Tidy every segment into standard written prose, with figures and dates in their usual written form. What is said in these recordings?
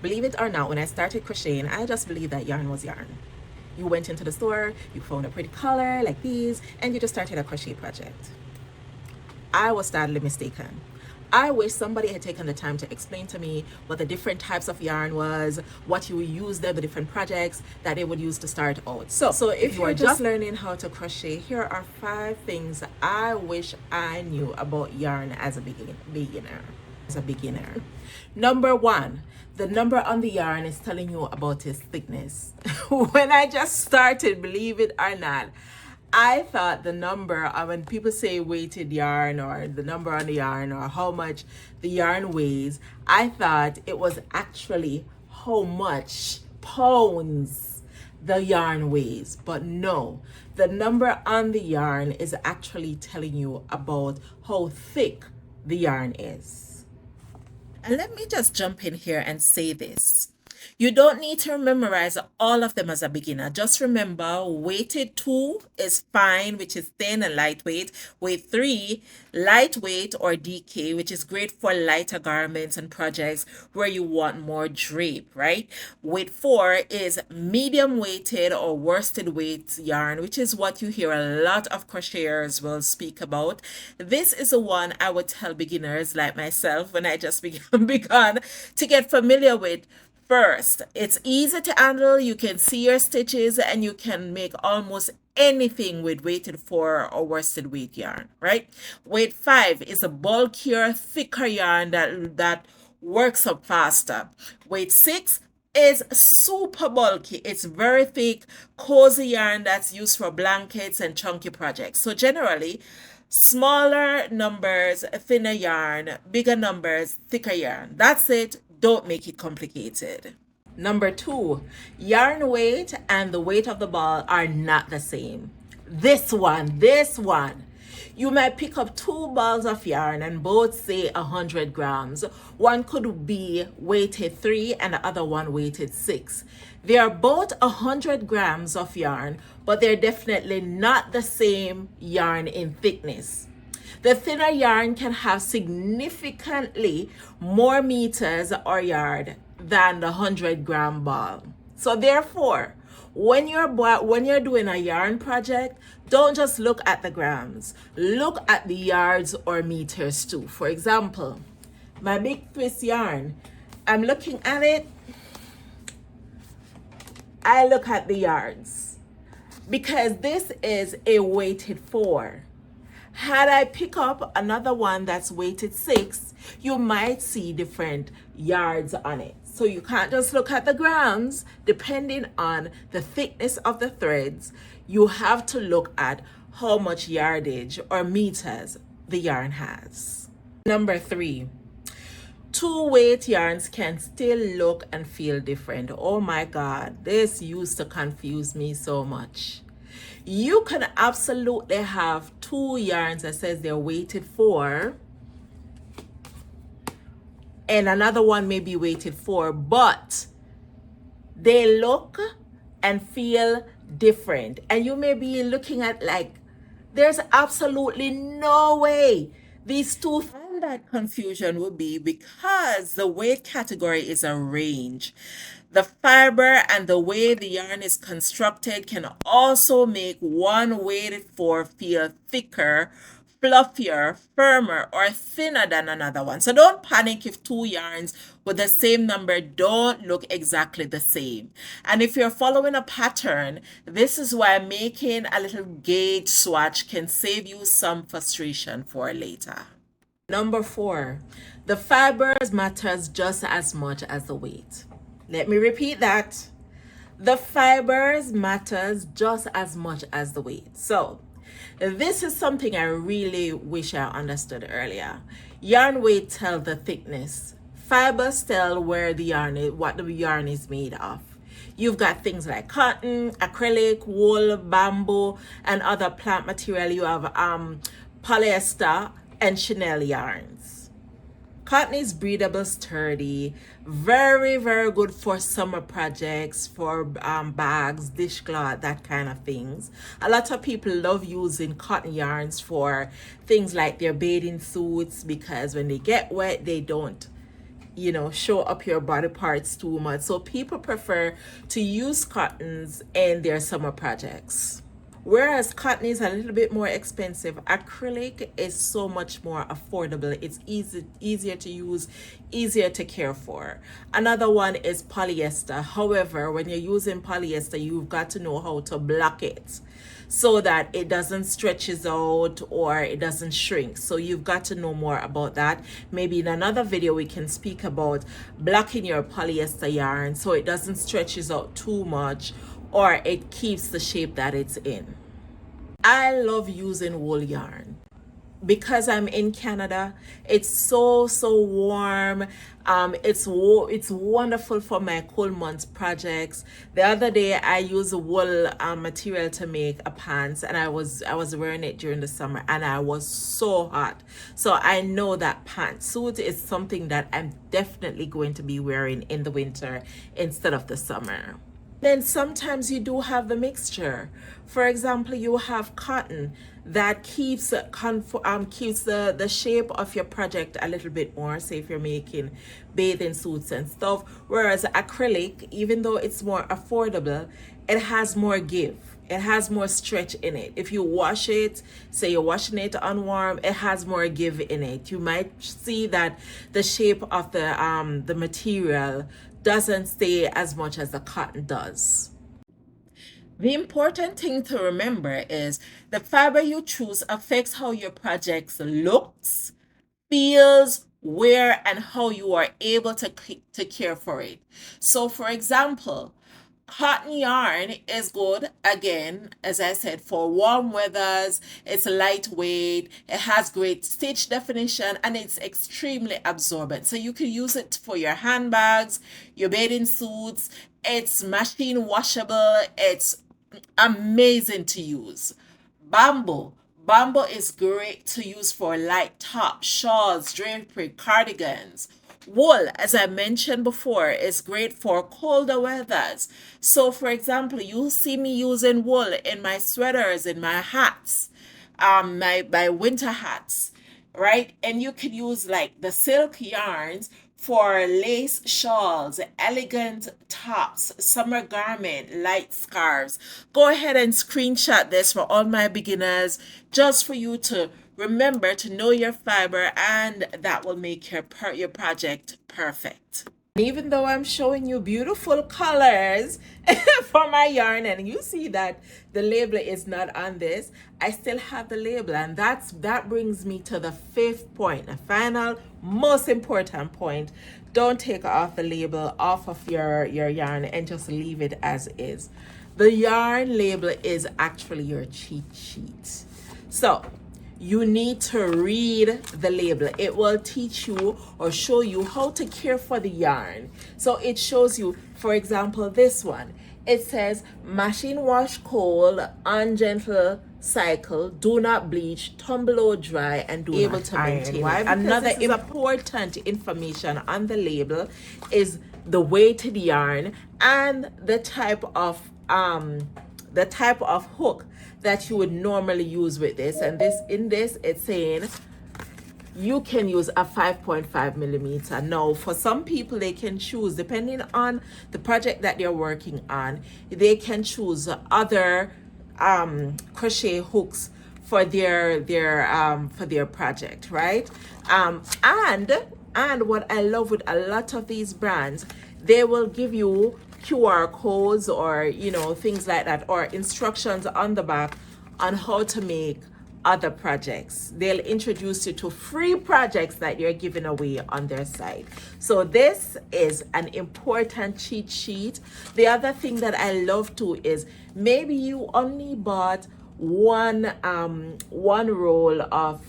Believe it or not, when I started crocheting, I just believed that yarn was yarn. You went into the store, you found a pretty color like these, and you just started a crochet project. I was sadly mistaken. I wish somebody had taken the time to explain to me what the different types of yarn was, what you would use them, the different projects that they would use to start out. So if you are just learning how to crochet, here are 5 things I wish I knew about yarn as a beginner. Number 1, the number on the yarn is telling you about its thickness. When I just started, believe it or not, I thought the number, when people say weighted yarn or the number on the yarn or how much the yarn weighs, I thought it was actually how much pounds the yarn weighs. But no, the number on the yarn is actually telling you about how thick the yarn is. And let me just jump in here and say this. You don't need to memorize all of them as a beginner. Just remember weighted 2 is fine, which is thin and lightweight. Weight 3, lightweight or DK, which is great for lighter garments and projects where you want more drape, right? Weight 4 is medium weighted or worsted weight yarn, which is what you hear a lot of crocheters will speak about. This is the one I would tell beginners like myself when I just begun to get familiar with. First, it's easy to handle, you can see your stitches, and you can make almost anything with weighted 4 or worsted weight yarn, right? Weight 5 is a bulkier, thicker yarn that works up faster. Weight 6 is super bulky. It's very thick, cozy yarn that's used for blankets and chunky projects. So generally, smaller numbers, thinner yarn, bigger numbers, thicker yarn. That's it. Don't make it complicated. Number 2, yarn weight and the weight of the ball are not the same. This one. You might pick up 2 balls of yarn and both say 100 grams. One could be weighted 3 and the other one weighted 6. They are both 100 grams of yarn, but they're definitely not the same yarn in thickness. The thinner yarn can have significantly more meters or yard than the 100-gram ball. So therefore, when you're doing a yarn project, don't just look at the grams. Look at the yards or meters too. For example, my big twist yarn, I'm looking at it, I look at the yards because this is a weighted 4. Had I pick up another one that's weighted 6, you might see different yards on it. So you can't just look at the grams. Depending on the thickness of the threads, you have to look at how much yardage or meters the yarn has. Number 3, 2-weight yarns can still look and feel different. Oh my God, this used to confuse me so much. You can absolutely have 2 yarns that says they're weighted 4 and another one may be weighted 4, but they look and feel different. And you may be looking at like, there's absolutely no way these 2. And that confusion would be because the weight category is a range. The fiber and the way the yarn is constructed can also make one weighted 4 feel thicker, fluffier, firmer, or thinner than another one. So don't panic if 2 yarns with the same number don't look exactly the same. And if you're following a pattern, this is why making a little gauge swatch can save you some frustration for later. Number 4, the fibers matters just as much as the weight. Let me repeat that. The fibers matters just as much as the weight. So this is something I really wish I understood earlier. Yarn weight tells the thickness. Fibers tell where the yarn is, what the yarn is made of. You've got things like cotton, acrylic, wool, bamboo, and other plant material. You have polyester and chenille yarns. Cotton is breathable, sturdy, very, very good for summer projects, for bags, dishcloth, that kind of things. A lot of people love using cotton yarns for things like their bathing suits because when they get wet, they don't you know, show up your body parts too much. So people prefer to use cottons in their summer projects. Whereas cotton is a little bit more expensive, acrylic is so much more affordable. It's easier to use, easier to care for. Another one is polyester. However, when you're using polyester, you've got to know how to block it so that it doesn't stretches out or it doesn't shrink. So you've got to know more about that. Maybe in another video we can speak about blocking your polyester yarn so it doesn't stretches out too much or it keeps the shape that it's in. I love using wool yarn. Because I'm in Canada, it's so warm. It's wonderful for my cold months projects. The other day I used wool material to make a pants, and I was wearing it during the summer, and I was so hot. So I know that pantsuit is something that I'm definitely going to be wearing in the winter instead of the summer. Then sometimes you do have the mixture. For example, you have cotton that keeps the shape of your project a little bit more, say if you're making bathing suits and stuff. Whereas acrylic, even though it's more affordable, it has more give. It has more stretch in it. If you wash it, say you're washing it on warm, it has more give in it. You might see that the shape of the material doesn't stay as much as the cotton does. The important thing to remember is the fiber you choose affects how your project looks, feels, wear, and how you are able to care for it. So for example, cotton yarn is good, again, as I said, for warm weathers. It's lightweight, it has great stitch definition, and it's extremely absorbent. So you can use it for your handbags, your bathing suits. It's machine washable. It's amazing to use. Bamboo. Bamboo is great to use for light tops, shawls, drapery, cardigans. Wool, as I mentioned before, is great for colder weathers. So for example, you'll see me using wool in my sweaters, in my hats, my winter hats, right? And you could use like the silk yarns for lace shawls, elegant tops, summer garment, light scarves. Go ahead and screenshot this for all my beginners, just for you to remember to know your fiber, and that will make your project perfect. Even though I'm showing you beautiful colors for my yarn, and you see that the label is not on this, I still have the label, and that brings me to the fifth point, the final most important point. Don't take off the label off of your yarn and just leave it as is. The yarn label is actually your cheat sheet. So you need to read the label. It will teach you or show you how to care for the yarn. So it shows you, for example, this one. It says machine wash cold, ungentle cycle, do not bleach, tumble or dry, and do able to maintain. Why? Another important information on the label is the weighted yarn and the type of hook that you would normally use with this. And in this it's saying you can use a 5.5 millimeter. Now for some people, they can choose, depending on the project that they're working on, they can choose other crochet hooks for their project, right? And what I love with a lot of these brands, they will give you QR codes or, you know, things like that, or instructions on the back on how to make other projects. They'll introduce you to free projects that you're giving away on their site. So this is an important cheat sheet. The other thing that I love too is maybe you only bought one roll of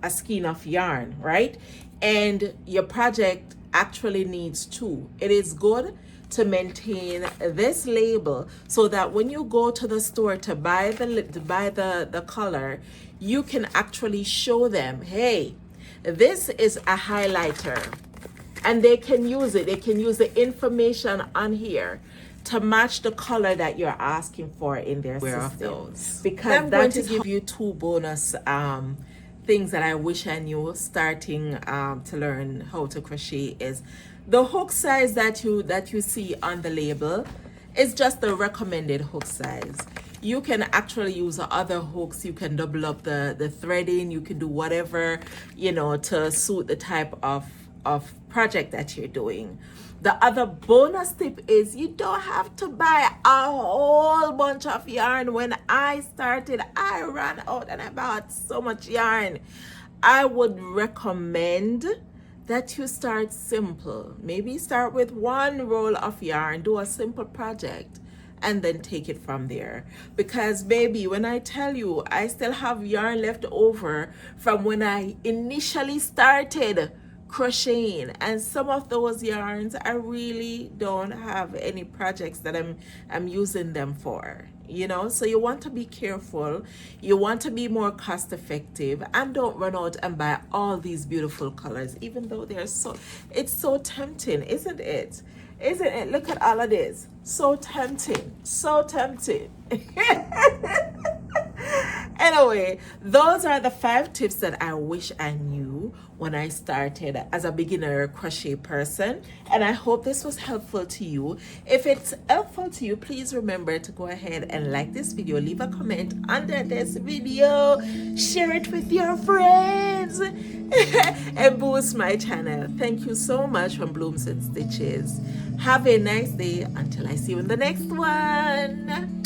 a skein of yarn, right? And your project actually needs two. It is good to maintain this label so that when you go to the store to buy the color, you can actually show them, hey, this is a highlighter, and they can use it. They can use the information on here to match the color that you're asking for in their system. Because I'm going to give you two bonus things that I wish I knew starting to learn how to crochet is the hook size that you see on the label is just the recommended hook size. You can actually use other hooks. You can double up the threading. You can do whatever, you know, to suit the type of project that you're doing. The other bonus tip is you don't have to buy a whole bunch of yarn. When I started, I ran out and I bought so much yarn. I would recommend that you start simple. Maybe start with one roll of yarn, do a simple project, and then take it from there. Because baby, when I tell you, I still have yarn left over from when I initially started crocheting, and some of those yarns I really don't have any projects that I'm using them for, you know. So you want to be careful, you want to be more cost effective, and don't run out and buy all these beautiful colors, even though they're it's so tempting, isn't it? Isn't it? Look at all of this. So tempting, so tempting. Anyway, those are the 5 tips that I wish I knew when I started as a beginner crochet person, and I hope this was helpful to you. If it's helpful to you, please remember to go ahead and like this video, leave a comment under this video, share it with your friends, and boost my channel. Thank you so much from Blooms and Stitches. Have a nice day until I see you in the next one.